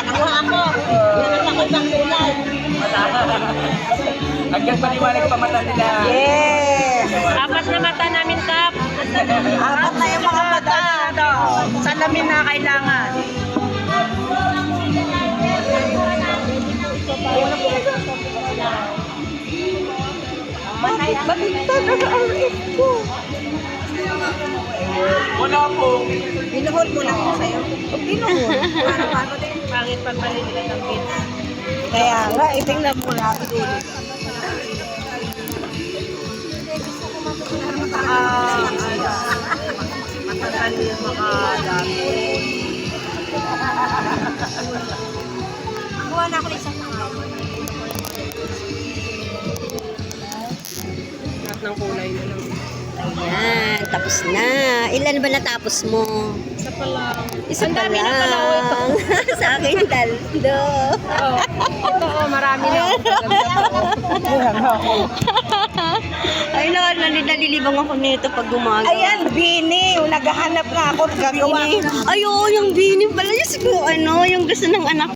Nakuha ako. Nakatakot ang kulay. Hanggang paliwanag pa mata nila. Yes! Apat na mata namin, Kap. Apat na yung mga mata. Salamin na kailangan. Baliktad na ang RF ko. Wala po. Binuhol mo lang ko sa'yo. Binuhol. Paano din? Pangit pag maliliit ng kids. Kaya nga, itingnan mo na. Matagal yung mga dami. Kuha na ako isang Lahat ng kulay na lang. Ayan, tapos na. Ilan ba natapos mo? Isa pa lang. Isa Ang pa dami na pala, oh, ito. lang. Sa akin, daldo. Oh, ito, oh, marami na. Ay, nalilibang ako nito pag gumaga. Ayan, Bini. Naghahanap nga ako. Gagawa ko. Ay, oo, yung bini pala. Yung siguro, yung gusto ng anak